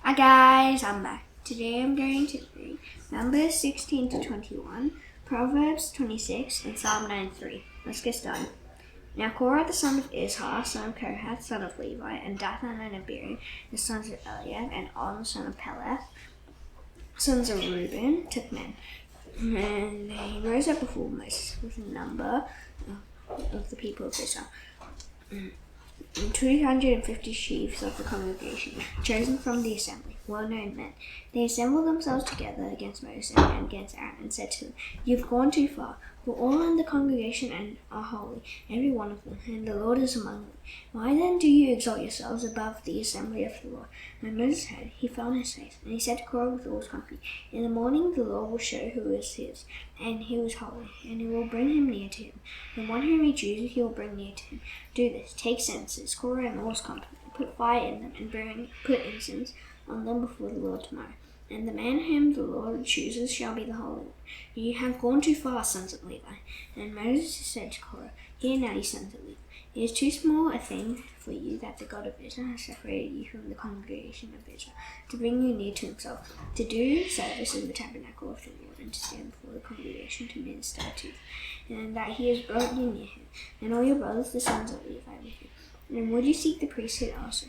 Hi guys, I'm back. Today I'm going to read Numbers 16 to 21, Proverbs 26, and Psalm 93. Let's get started. Now Korah the son of Izhar, son of Kohath, son of Levi, and Dathan and Abiram, the sons of Eliab, and On, son of Peleth, sons of Reuben, took men. And they rose up before Moses with a number of the people of Israel. 250 chiefs of the congregation, chosen from the assembly, well-known men. They assembled themselves together against Moses and against Aaron, and said to them, "You've gone too far, for all in the congregation and are holy, every one of them, and the Lord is among them. Why then do you exalt yourselves above the assembly of the Lord?" And Moses heard, he fell on his face, and he said to Korah with all his company, "In the morning the Lord will show who is his, and who is holy, and he will bring him near to him. The one whom he chooses he will bring near to him. Do this, take censers, Korah and all his company, put fire in them, and put incense on them before the Lord tomorrow. And the man whom the Lord chooses shall be the holy one. You have gone too far, sons of Levi." And Moses said to Korah, "Hear now, you sons of Levi. It is too small a thing for you that the God of Israel has separated you from the congregation of Israel, to bring you near to himself, to do service in the tabernacle of the Lord, and to stand before the congregation to minister to you, and that he has brought you near him, and all your brothers the sons of Levi with you. And would you seek the priesthood also?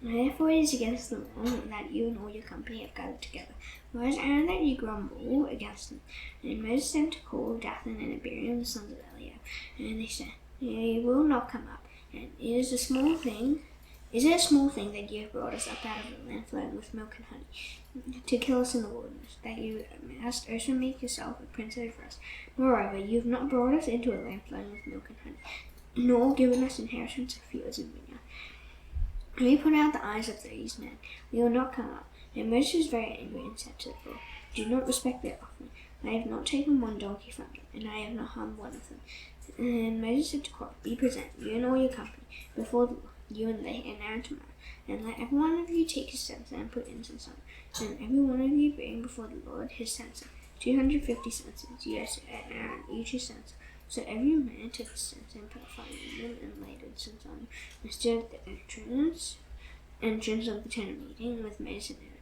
Therefore it is against the law that you and all your company have gathered together. Whereas Aaron that you grumble against them." And Moses sent to call Dathan and Abiram the sons of Eliab, and they said, "You will not come up, and is it a small thing that you have brought us up out of the land flowing with milk and honey, to kill us in the wilderness, that you must also make yourself a prince over us? Moreover, you have not brought us into a land flowing with milk and honey, nor given us inheritance of fields and vineyards. And we put out the eyes of these men, we will not come up." And Moses was very angry and said to the Lord, "Do not respect their offering. I have not taken one donkey from them, and I have not harmed one of them." And Moses said to Korah, "Be present, you and all your company, before the Lord, you and they, and Aaron tomorrow. And let every one of you take his censer and put incense on it. And every one of you bring before the Lord his censer, 250 censers, yes, and Aaron each his censer." So every man took his censer and put fire in them, and laid incense on them, and stood at the entrance of the tent of meeting with Moses and Aaron.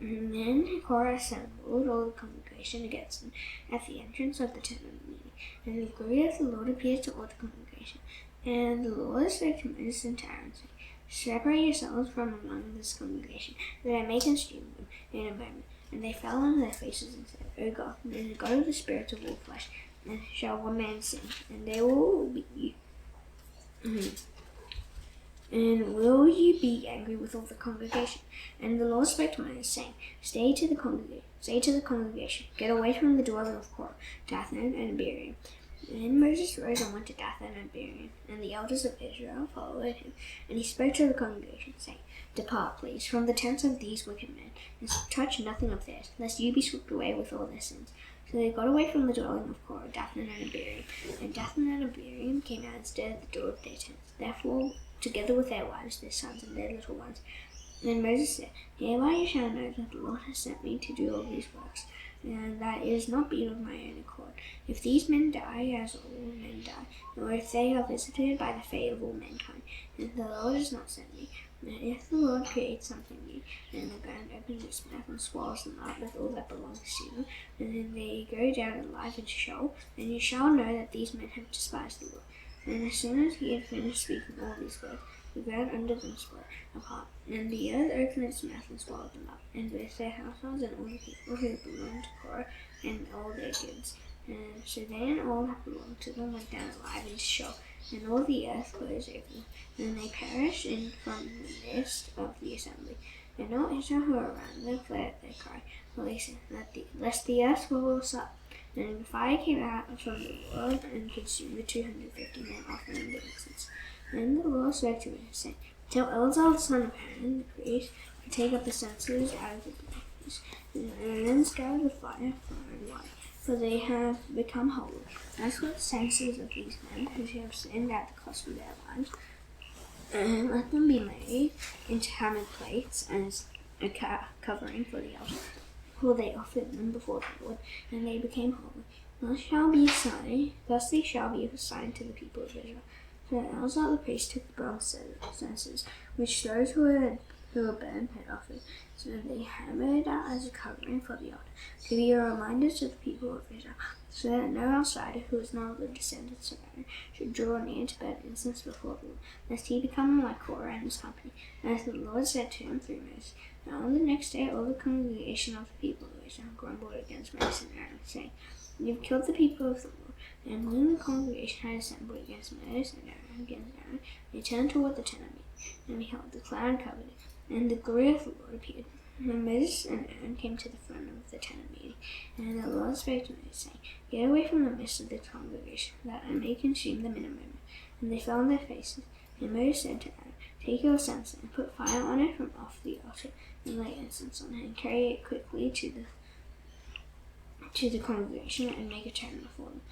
And then Korah assembled all the congregation against them at the entrance of the tent of meeting. And the glory of the Lord appeared to all the congregation. And the Lord said to Moses and to Aaron, saying, "Separate yourselves from among this congregation, that I may consume them in a moment." And they fell on their faces and said, "O God, and the God of the spirits of all flesh, and shall one man sin, and they will beat you? And will you be angry with all the congregation?" And the Lord spoke to Moses, saying, Say to the congregation, "Get away from the dwelling of Korah, Dathan, and Abiram." And Moses rose and went to Dathan and Abiram, and the elders of Israel followed him. And he spoke to the congregation, saying, "Depart, please, from the tents of these wicked men, and touch nothing of theirs, lest you be swept away with all their sins." So they got away from the dwelling of Korah, Dathan, and Abiram. And Dathan and Abiram came out and stood at the door of their tents, therefore together with their wives, their sons, and their little ones. And Moses said, "Hereby you shall know that the Lord has sent me to do all these works, and that it has not been of my own accord. If these men die, as all men die, or if they are visited by the fate of all mankind, then the Lord has not sent me. And if the Lord creates something new, and the ground opens its mouth and swallows them up with all that belongs to them, and then they go down alive into Sheol, then you shall know that these men have despised the Lord." And as soon as he had finished speaking all these words, the ground under them split apart, and the earth opened its mouth and swallowed them up, and with their households and all the people who belonged to Korah, and all their goods. And so they and all that belonged to them went down alive into Sheol, and all the earth closed over them, and they perished from the midst of the assembly. And all Israel who were around them fled at their cry, for they said, "Lest the earth swallow us up." And the fire came out from the Lord and consumed the 250 men offering the incense. Then the Lord spoke to him, saying, "Tell Eleazar the son of Aaron the priest to take up the censers out of the blaze, and then scatter the fire far and wide, for they have become holy. As for the censers of these men who have sinned at the cost of their lives, and let them be made into hammered plates as a covering for the altar. For they offered them before the Lord, and they became holy. Thus they shall be a sign to the people of Israel." So Eleazar the priest took the bronze censers, which those who had who were burned head off it. So they hammered out as a covering for the altar, to be a reminder to the people of Israel, so that no outsider who is not of the descendants of Aaron should draw near to burn incense before the Lord, lest he become like Korah and his company. And as the Lord said to him through Moses. Now on the next day all the congregation of the people of Israel grumbled against Moses and Aaron, saying, "You've killed the people of the Lord." And when the congregation had assembled against Moses and Aaron, they turned toward the tent of meeting, and behold, the cloud covered it, and the glory of the Lord appeared. And Moses and Aaron came to the front of the tent of meeting, and the Lord spake to Moses, saying, "Get away from the midst of the congregation, that I may consume them in a moment." And they fell on their faces. And Moses said to Aaron, "Take your censer, and put fire on it from off the altar, and lay incense on it, and carry it quickly to the congregation, and make a turn before them.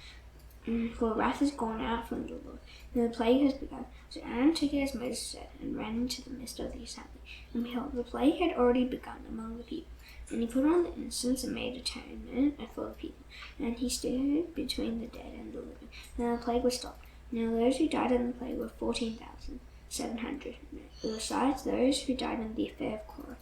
For wrath is gone out from the Lord, and the plague has begun." So Aaron took it as Moses said, and ran into the midst of the assembly. And behold, the plague had already begun among the people. And he put on the incense and made atonement for the people. And he stood between the dead and the living. And the plague was stopped. Now those who died in the plague were 14,700, besides those who died in the affair of Korah.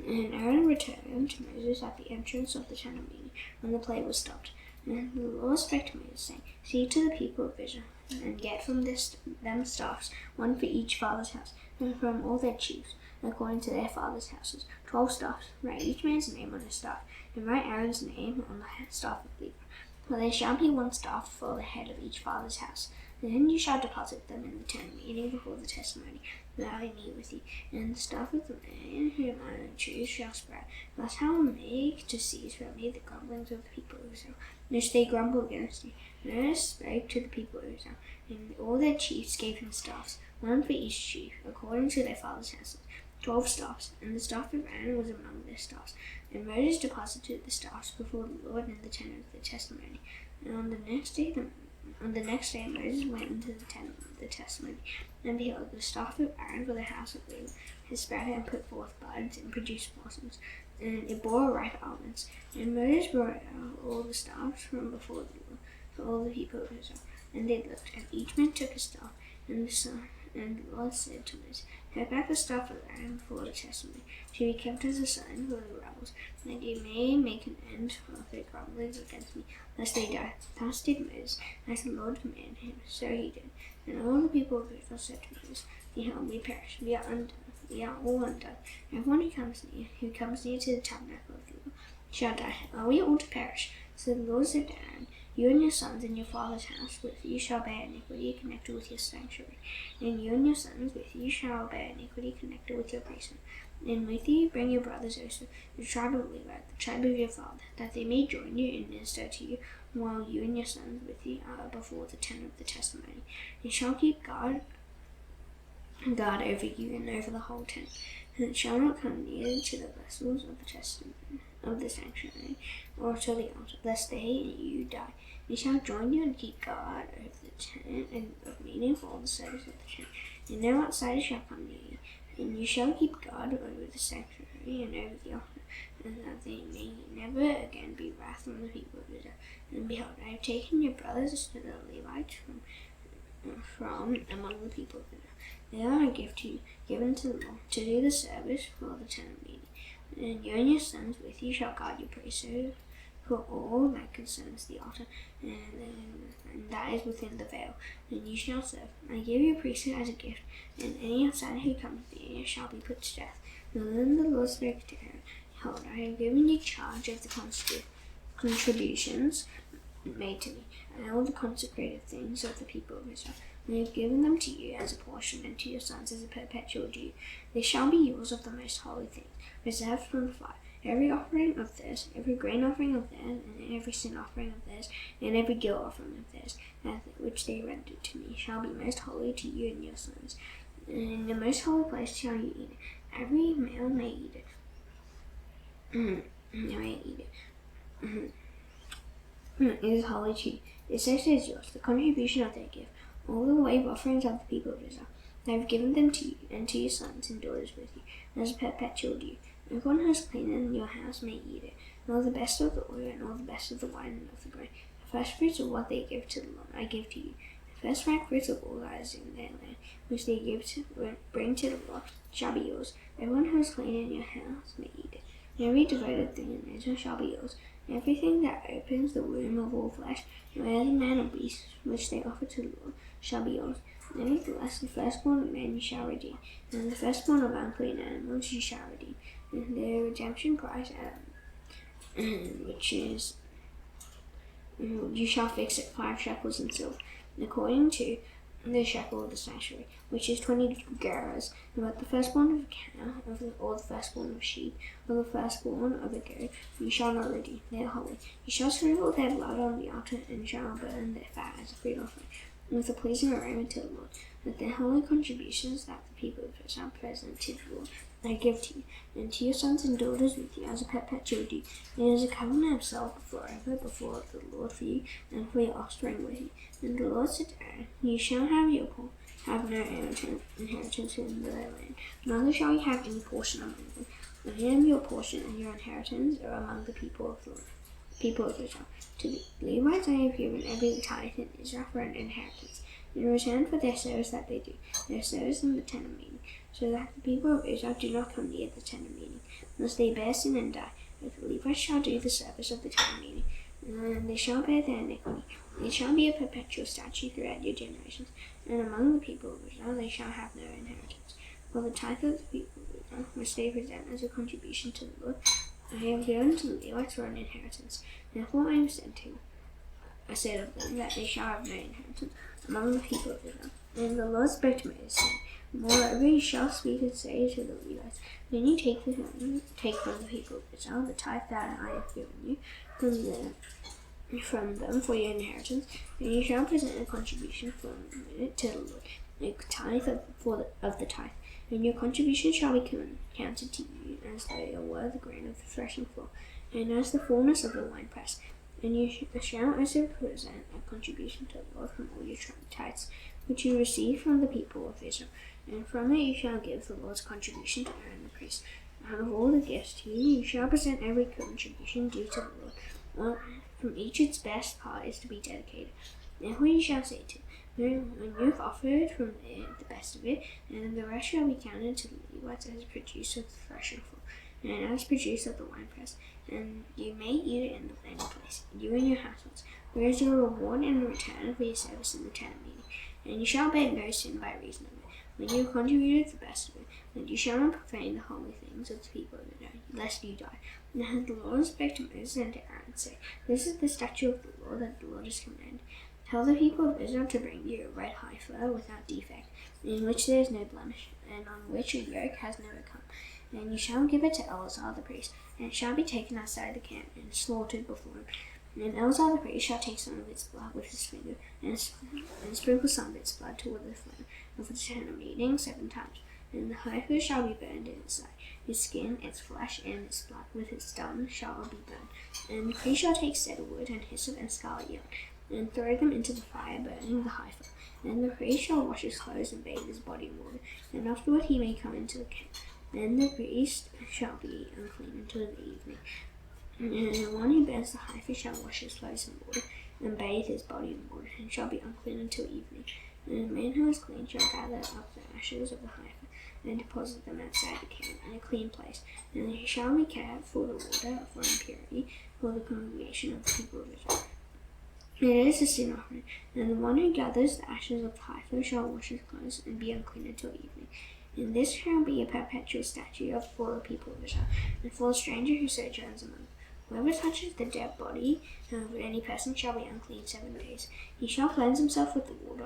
And Aaron returned to Moses at the entrance of the tent of meeting, when the plague was stopped. And the Lord spake to Moses, saying, "Speak to the people of Israel, and get from them staffs, one for each father's house, and from all their chiefs, according to their fathers' houses, 12 staffs. Write each man's name on his staff, and write Aaron's name on the staff of Levi. For there shall be one staff for the head of each father's house. Then you shall deposit them in the tent meeting before the testimony, that I meet with you. And the staff of the man whom I choose shall spread. Thus I will make to cease from me the grumblings of the people of Israel, which they grumble against you." And Aaron spake to the people of Israel, and all their chiefs gave him staffs, one for each chief, according to their fathers' houses, 12 staffs. And the staff of Aaron was among their staffs. And Moses deposited the staffs before the Lord in the tent of the testimony. And on the next day Moses went into the tent of the testimony, and behold, the staff of Aaron for the house of Levi had sprout and put forth buds and produced blossoms, and it bore ripe almonds. And Moses brought out all the staffs from before the Lord for all the people of Israel. And they looked, and each man took a staff, and the Lord said to Moses, "Take back the staff of Aaron before the testimony, to be kept as a sign for the rebels, that you may make an end of their grumblings against me, lest they die." Thus did Moses, as the Lord commanded him, so he did. And all the people of Israel said to Moses, "Behold, we perish, we are undone, we are all undone. Everyone who comes near to the tabernacle of the Lord shall die. Are we all to perish?" So the Lord said to Aaron, "You and your sons and your father's house with you shall bear iniquity connected with your sanctuary, and you and your sons with you shall bear iniquity connected with your priesthood. And with you bring your brothers also, the tribe of Levi, the tribe of your father, that they may join you and minister to you, while you and your sons with you are before the tent of the testimony. They shall keep guard over you and over the whole tent, and it shall not come near to the vessels of the testimony of the sanctuary, or to the altar, lest they and you die. They shall join you and keep guard over the tent and of meeting for all the service of the tent, and no outsider shall come near you. And you shall keep guard over the sanctuary and over the altar, and that they may never again be wrath on the people of Israel. And behold, I have taken your brothers to the Levites from among the people of Israel. They are a gift to you, given to the Lord, to do the service for the tent of meeting. And you and your sons with you shall guard your priesthood for all that concerns the altar, and that is within the veil, and you shall serve. I give you priesthood as a gift, and any outsider who comes near you shall be put to death." And then the Lord spake to Aaron, "Behold, I have given you charge of the contributions made to me, and all the consecrated things of the people of Israel. And I have given them to you as a portion, and to your sons as a perpetual due. They shall be yours of the most holy things, reserved from the fire. Every offering of theirs, every grain offering of theirs, and every sin offering of theirs, and every guilt offering of theirs, which they rendered to me, shall be most holy to you and your sons. And in the most holy place shall you eat it. Every male may eat it. It is holy to you. This also is yours, the contribution of their gift, all the wave offerings of the people of Israel. I have given them to you and to your sons and daughters with you, as a perpetual due. Everyone who is clean in your house may eat it, and all the best of the oil, and all the best of the wine, and of the grain. The first fruits of what they give to the Lord I give to you. The first ripe fruits of all that is in their land, which they bring to the Lord, shall be yours. Everyone who is clean in your house may eat it. And every devoted thing in Israel shall be yours. Everything that opens the womb of all flesh, whether man or beast, which they offer to the Lord, shall be yours. Nevertheless, the firstborn of men you shall redeem, and the firstborn of unclean animals you shall redeem. And the redemption price, which is you shall fix it 5 shekels in silver, according to the shekel of the sanctuary, which is 20 gerahs. About the firstborn of a cow, or the firstborn of a sheep, or the firstborn of a goat, you shall not redeem. They are holy. You shall sprinkle their blood on the altar, and shall burn their fat as a food offering, with a pleasing aroma to the Lord. That their holy contributions that the people of Israel present to the Lord, I give to you, and to your sons and daughters with you as a perpetual duty. It is a covenant of self forever before the Lord for you, and for your offspring with you. And the Lord said to Aaron, you shall have no inheritance in the land, neither shall you have any portion among them. I am your portion, and your inheritance are among the people of Israel. To the Levites I have given every tithe in Israel for an inheritance, in return for their service that they do, their service in the tent of meeting, so that the people of Israel do not come near the tent of meeting, lest they bear sin and die. But the Levites shall do the service of the tent of meeting, and they shall bear their iniquity. It shall be a perpetual statute throughout your generations, and among the people of Israel they shall have no inheritance. For the tithe of the people of Israel, which they present as a contribution to the Lord, I have given to the Levites for an inheritance. Therefore I said of them that they shall have no inheritance among the people of Israel. And the Lord spoke to Moses, saying, moreover you shall speak and say to the Levites, when you take from the people of Israel the tithe that I have given you from them for your inheritance, and you shall present a contribution from it to the Lord, a tithe of the tithe. And your contribution shall be counted to you as though it were the grain of the threshing floor, and as the fullness of the winepress. And you shall also present a contribution to the Lord from all your tithes, which you receive from the people of Israel. And from it you shall give the Lord's contribution to Aaron the priest. Out of all the gifts to you, you shall present every contribution due to the Lord. Well, from each its best part is to be dedicated. Therefore you shall say to when you have offered from the best of it, and the rest shall be counted to the Levites as produce of the threshing floor, and as produce of the winepress, and you may eat it in the landing place, you and your households. There is your reward in return for your service in the tent of meeting, and you shall bear no sin by reason of it, when you have contributed the best of it, and you shall not profane the holy things of the people of Israel, lest you die. Now the Lord spake to Moses and to Aaron, saying, this is the statute of the Lord that the Lord has commanded. Tell the people of Israel to bring you a red heifer without defect, in which there is no blemish, and on which a yoke has never come. And you shall give it to Eleazar the priest, and it shall be taken outside the camp, and slaughtered before him. And Eleazar the priest shall take some of its blood with his finger, and sprinkle some of its blood toward the flame of the tent of meeting 7 times. And the heifer shall be burned in its sight. Its skin, its flesh, and its blood with its dung shall be burned. And the priest shall take cedar wood, and hyssop, and scarlet yarn, and throw them into the fire, burning the heifer. And the priest shall wash his clothes and bathe his body in water, and afterward he may come into the camp. Then the priest shall be unclean until the evening. And the one who burns the heifer shall wash his clothes in water, and bathe his body in water, and shall be unclean until evening. And the man who is clean shall gather up the ashes of the heifer, and deposit them outside the camp in a clean place. And he shall be kept for the water for impurity, for the congregation of the people of Israel. It is a sin offering, and the one who gathers the ashes of the heifer shall wash his clothes and be unclean until evening. And this shall be a perpetual statute for the people of Israel, and for the stranger who sojourns among them. Whoever touches the dead body of any person shall be unclean 7 days. He shall cleanse himself with the water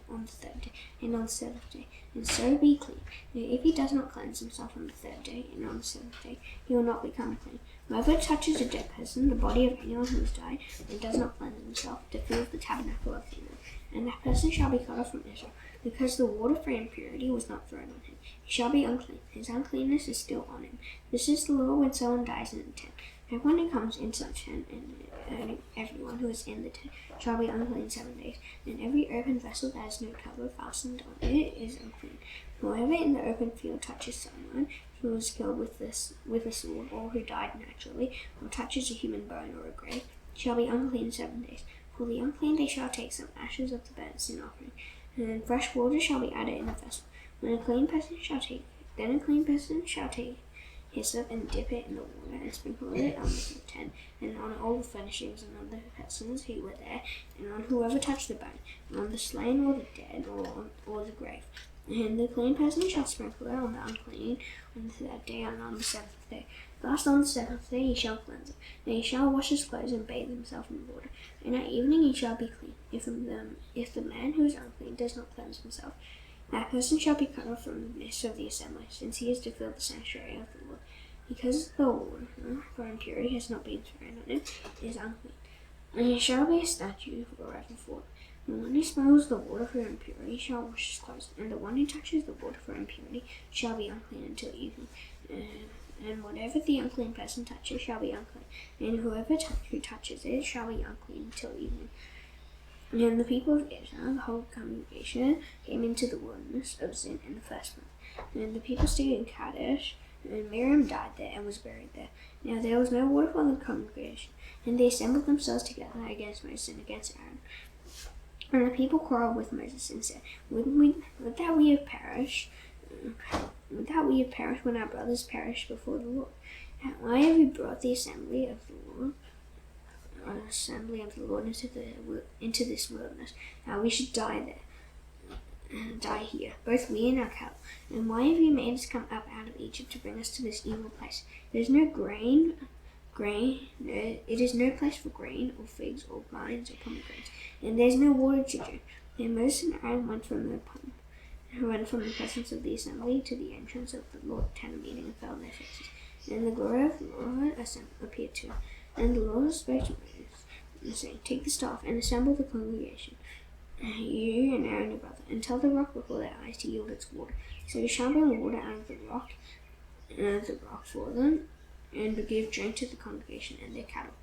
on the 3rd day, and on the 7th day, and so be clean. And if he does not cleanse himself on the 3rd day, and on the 7th day, he will not become clean. Whoever touches a dead person, the body of anyone who has died, and does not cleanse himself, defiles the tabernacle of the Lord, and that person shall be cut off from Israel, because the water for impurity was not thrown on him. He shall be unclean. His uncleanness is still on him. This is the law when someone dies in the tent. Everyone who comes into the tent, and everyone who is in the tent, shall be unclean 7 days. And every open vessel that has no cover fastened on it is unclean. Whoever in the open field touches someone who was killed with a sword, or who died naturally, or touches a human bone or a grave, shall be unclean 7 days. For the unclean they shall take some ashes of the burnt sin offering, and fresh water shall be added in the vessel. When a clean person shall take it, then a clean person shall take hyssop and dip it in the water and sprinkle it on the tent and on all the furnishings and on the persons who were there and on whoever touched the bone, and on the slain or the dead or the grave. And the clean person shall sprinkle it on the unclean on the third day and on the seventh day. Last on the seventh day he shall cleanse it, and he shall wash his clothes and bathe himself in water, and at evening he shall be clean. If the man who is unclean does not cleanse himself, that person shall be cut off from the midst of the assembly, since he is to fill the sanctuary of the Lord. Because the water for impurity has not been thrown on him, it is unclean. And it shall be a statute forever for it. The one who smells the water for impurity shall wash his clothes, and the one who touches the water for impurity shall be unclean until evening. And whatever the unclean person touches shall be unclean, and whoever who touches it shall be unclean until evening. And the people of Israel, the whole congregation, came into the wilderness of Zin in the first month. And the people stayed in Kadesh, and Miriam died there and was buried there. Now there was no water for the congregation, and they assembled themselves together against Moses and against Aaron. And the people quarreled with Moses and said, Would that we have perished when our brothers perished before the Lord? Why have you brought the assembly of the Lord into this wilderness? Now we should die here, both we and our cattle. And why have you made us come up out of Egypt to bring us to this evil place? There is no it is no place for grain or figs or vines or pomegranates, and there is no water to drink. Then Moses and Aaron went from the presence of the assembly to the entrance of the Lord tent meeting and fell on their faces. And the glory of the Lord appeared to them. And the Lord spoke to Moses, saying, Take the staff and assemble the congregation, you and Aaron your brother, and tell the rock before their eyes to yield its water. So you shall bring water out of the rock for them, and give drink to the congregation and their cattle.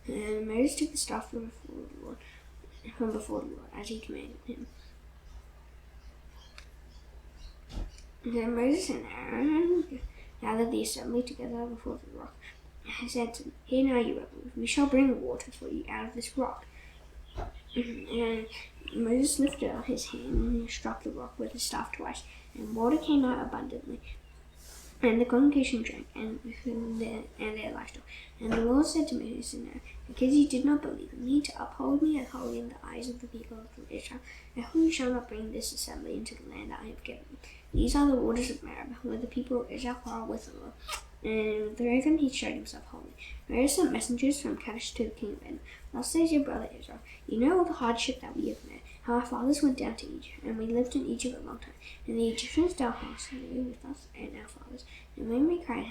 And Moses took the staff from before the Lord, as he commanded him. And then Moses and Aaron gathered the assembly together before the rock, and said to them, Hear now, you rebels, we shall bring water for you out of this rock. And Moses lifted up his hand and struck the rock with his staff twice, and water came out abundantly. And the congregation drank, and their livestock. And the Lord said to Moses and Aaron, Because you did not believe in me to uphold me as holy in the eyes of the people of Israel, therefore you shall not bring this assembly into the land that I have given them. These are the waters of Meribah, where the people of Israel quarreled with the Lord. And through them he showed himself holy. Moses sent messengers from Kadesh to the king of Edom. Thus says your brother Israel, You know all the hardship that we have met, how our fathers went down to Egypt, and we lived in Egypt a long time. And the Egyptians dealt harshly with us and our fathers. And when we cried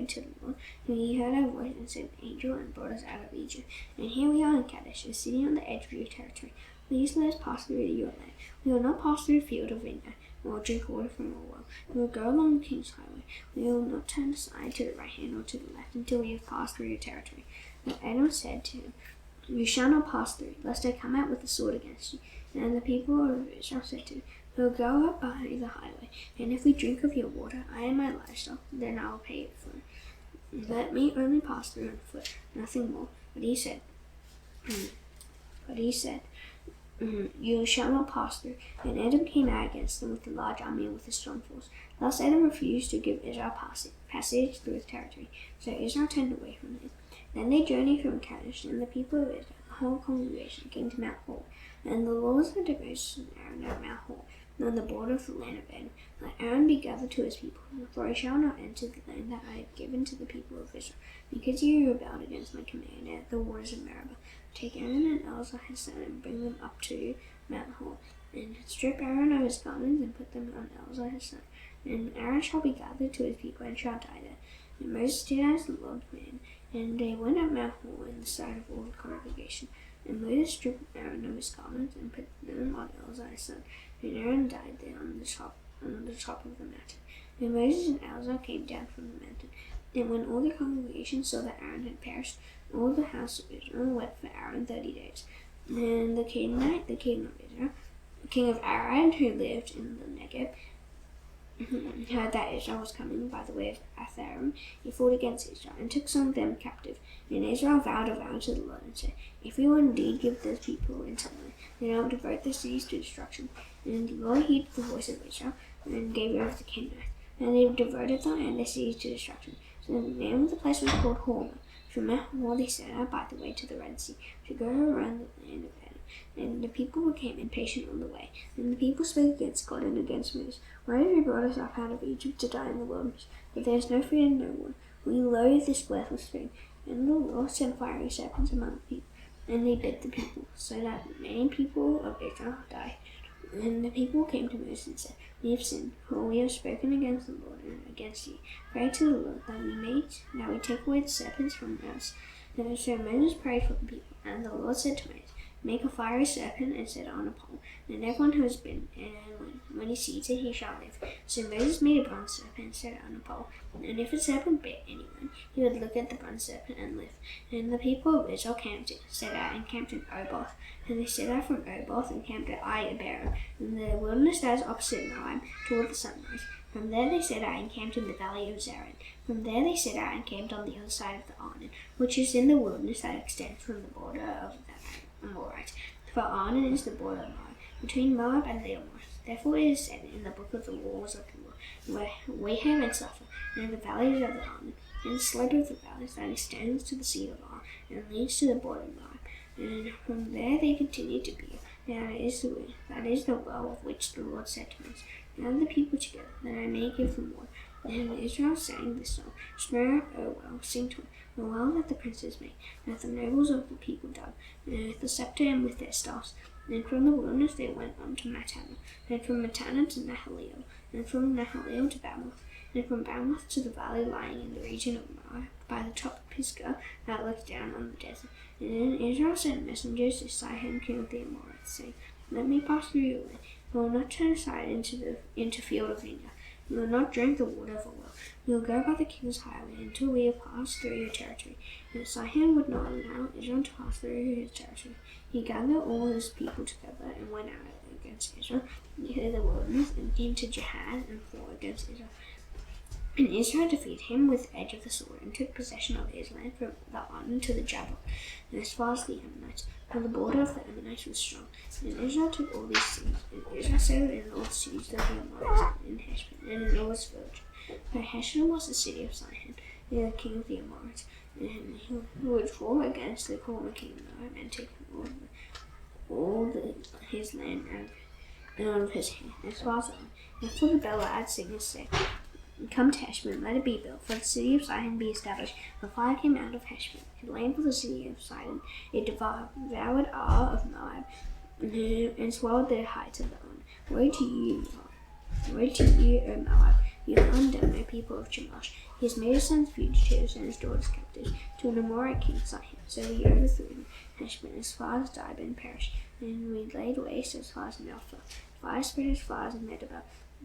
to the Lord, and he heard our voice and sent an angel and brought us out of Egypt. And here we are in Kadesh, a city on the edge of your territory. Please let us pass through your land. We will not pass through a field or vineyard. We will drink water from a well. We will go along the king's highway. We will not turn aside to the right hand or to the left until we have passed through your territory. But Edom said to him, You shall not pass through, lest I come out with the sword against you. And the people of Israel said to him, We will go up by the highway, and if we drink of your water, I and my livestock, then I will pay it for it. Let me only pass through on foot, nothing more. But he said, You shall not pass through. And Edom came out against them with a large army and with a strong force. Thus Edom refused to give Israel passage through his territory, so Israel turned away from him. Then they journeyed from Kadesh, and the people of Israel, the whole congregation, came to Mount Hor. And the Lord said to Moses and Aaron at Mount Hor, on the border of the land of Edom, Let Aaron be gathered to his people, for he shall not enter the land that I have given to the people of Israel, because you rebelled against my command at the waters of Meribah. Take Aaron and Eleazar his son, and bring them up to Mount Hor, and strip Aaron of his garments, and put them on Eleazar his son. And Aaron shall be gathered to his people, and shall die there. And Moses did as the Lord commanded, and they went up Mount Hor in the sight of all the congregation. And Moses stripped Aaron of his garments, and put them on Eleazar his son. And Aaron died there on the top of the mountain. And Moses and Eleazar came down from the mountain. And when all the congregation saw that Aaron had perished, all the house of Israel wept for Aaron 30 days. And the Canaanite, the king of Israel, the king of Arad, who lived in the Negev, heard that Israel was coming by the way of Atharim, he fought against Israel and took some of them captive. And Israel vowed a vow to the Lord and said, "If we will indeed give those people into land, then I will devote their cities to destruction." And the Lord heeded the voice of Israel and gave over the Canaanites. And they devoted them and their cities to destruction. So the name of the place was called Hormah, from Mount Hor they set out by the way to the Red Sea, to go around the land of Edom. And the people became impatient on the way. And the people spoke against God and against Moses. "Why have you brought us up out of Egypt to die in the wilderness? But there is no food and no water. We loathe this worthless food." And the Lord sent fiery serpents among the people, and they bit the people, so that many people of Israel died. And the people came to Moses and said, "We have sinned, for we have spoken against the Lord and against you. Pray to the Lord that we take away the serpents from us." And so Moses prayed for the people, and the Lord said to Moses, "Make a fiery serpent and set it on a pole, and everyone who has bitten, and when he sees it, he shall live." So Moses made a bronze serpent and set it on a pole, and if a serpent bit anyone, he would look at the bronze serpent and live. And the people of Israel set out and camped in Oboth, and they set out from Oboth and camped at Abarim, in the wilderness that is opposite Moab, toward the sunrise. From there they set out and camped in the valley of Zarin. From there they set out and camped on the other side of the Arnon, which is in the wilderness that extends from the border of the Amorites. For Arnon is the border of Moab, between Moab and the Amorites. Therefore it is said in the book of the laws of the Lord, where Wahab and Suffer, and in the valleys of the Arnon, and the slope of the valleys that extends to the sea of Ar, and leads to the border of Moab. And from there they continued to be. That is the well of which the Lord said to Moses, "Gather the people together, that I may give them water." And Israel sang this song: "Stir up, O well, sing to it, the well that the princes made, that the nobles of the people dug, with the scepter and with their staffs." And from the wilderness they went on to Mattanah, and from Mattanah to Nahaliel, and from Nahaliel to Bamoth, and from Bamoth to the valley lying in the region of Moab, by the top of Pisgah that looks down on the desert. And then Israel sent messengers to Sihon, king of the Amorites, saying, "Let me pass through your land. You will not turn aside into field of vineyard. You will not drink the water of a well. You will go by the king's highway until we have passed through your territory." And Sihon would not allow Israel to pass through his territory. He gathered all his people together and went out against Israel near the wilderness, and came to Jahaz and fought against Israel. And Israel defeated him with the edge of the sword, and took possession of his land from the Arnon to the Jabbok, and as far as the Ammonites, for the border of the Ammonites was strong. And Israel took all these cities, and Israel settled in all the cities of the Amorites, in Heshbon, and in all its villages. For Heshbon was the city of Sihon, the king of the Amorites, and he would fall against the former king of Moab, and take his land out of his hand, as far as on. And for the Belaad singers said, "Come to Heshbon, let it be built, for the city of Sihon be established." For fire came out of Heshbon, it lay for the city of Sidon, it devoured Ar of Moab, and swallowed the heights of the Arnon. Woe to you, Moab! Woe to you, O Moab! You have undone, O people of Chemosh. He has made his sons fugitives and his daughters captives to an Amorite king, Sihon. So we overthrew Heshbon as far as Dibon perished, and we laid waste as far as Melphah. Fire spread as far as Medeba.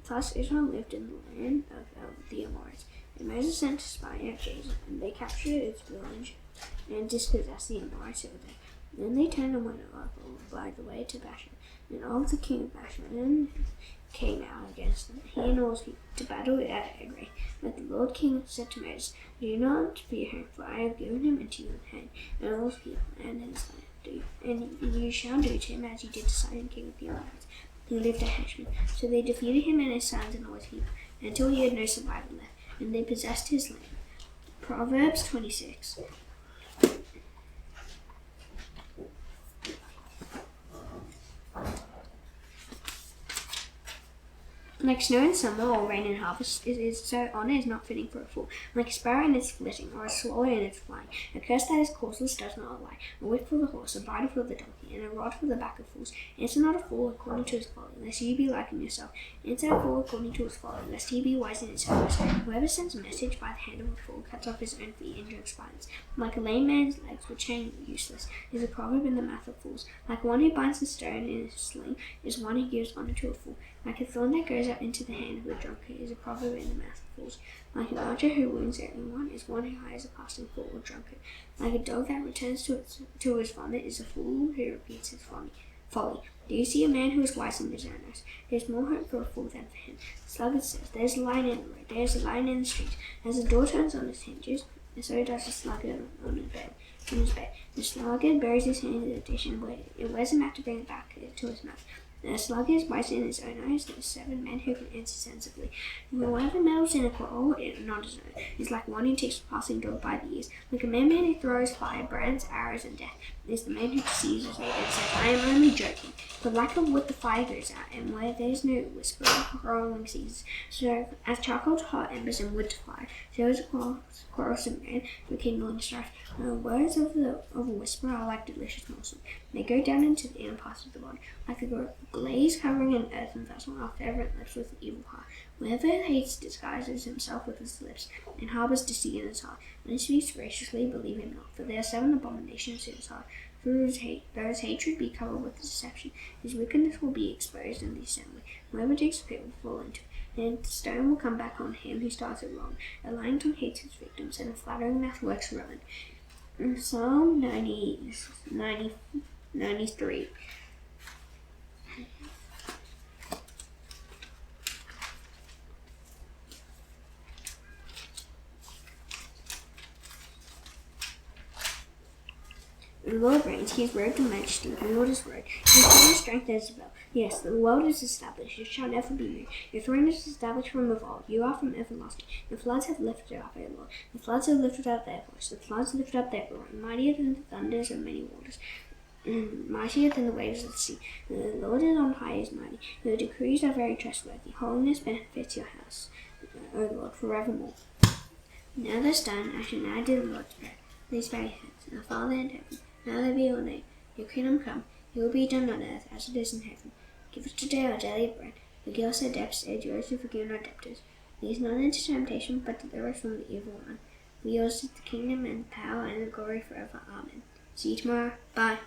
Thus Israel lived in the land of the Amorites. And Moses sent to spy out Jazer, and they captured its village and dispossessed the Amorites over there. Then they turned and went up by the way to Bashan, and all the king of Bashan came out against them, he and all his people, to battle at Edrei. But the Lord king said to Moses, "Do not fear him, for I have given him into your hand, and all his people, and his land. And you shall do to him as you did to Sihon, king of the Amorites, who lived at Heshbon." So they defeated him and his sons and all his people, until he had no survivor left, and they possessed his land. Proverbs 26. Like snow in summer or rain in harvest, so honor is not fitting for a fool. Like a sparrow in its flitting, or a swallow in its flying, a curse that is causeless does not lie. A whip for the horse, a bridle for the donkey, and a rod for the back of fools. Answer not a fool according to his folly, lest you be like in yourself. Answer a fool according to his folly, lest he be wise in his heart. Whoever sends a message by the hand of a fool cuts off his own feet and drinks violence. Like a lame man's legs which hang useless is a proverb in the mouth of fools. Like one who binds a stone in a sling is one who gives honor to a fool. Like a thorn that goes out into the hand of a drunkard is a proverb in the mouth of fools. Like an archer who wounds everyone is one who hires a passing fool or drunkard. Like a dog that returns to his vomit is a fool who repeats his folly. Do you see a man who is wise in his own eyes? There's more hope for a fool than for him. The sluggard says, there's a lion in the road, there's a lion in the street. As the door turns on its hinges, so does the sluggard on his bed. The sluggard buries his hand in the dish and wears him out to bring it back to his mouth. The sluggard is wise in his own eyes. There are 7 men who can answer sensibly. Whoever meddles in a quarrel, not his own, is like one who takes a passing dog by the ears. Like a madman who throws fire, brands, arrows, and death is the man who deceives his neighbor and says, I am only joking. But like a wood the fire goes out, and where there is no whisper, quarreling ceases. So as charcoal to hot embers and wood to fire, so is a quarrelsome man for kindling strife. The words of a whisper are like delicious morsels. They go down into the inner parts of the body, like a glaze covering an earthen vessel, our fervent lips with an evil heart. Whoever hates disguises himself with his lips, and harbors deceit in his heart. When he speaks graciously, believe him not, for there are 7 abominations in his heart. Though his hatred be covered with deception, his wickedness will be exposed in the assembly. Whoever takes a pit will fall into it, and the stone will come back on him who starts it wrong. A lying tongue hates his victims, and a flattering mouth works ruin. In Psalm 93. The Lord reigns, he is robed in majesty, the Lord is robed. His throne is strength as a bell. Yes, the world is established, it shall never be moved. Your throne is established from of old, you are from everlasting. The floods have lifted up, O Lord. The floods have lifted up their voice, the floods lifted up their roaring, mightier than the thunders of many waters, mightier than the waves of the sea. The Lord is on high, is mighty. Your decrees are very trustworthy. Holiness benefits your house, O Lord, forevermore. Now that's done, I shall now do the Lord's prayer. These very hands, our Father in heaven, now there be your name. Your kingdom come, your will be done on earth as it is in heaven. Give us today our daily bread. Forgive us our debts, as we also forgive our debtors. Lead us not into temptation, but deliver us from the evil one. For yours is the kingdom and power and the glory forever. Amen. See you tomorrow. Bye.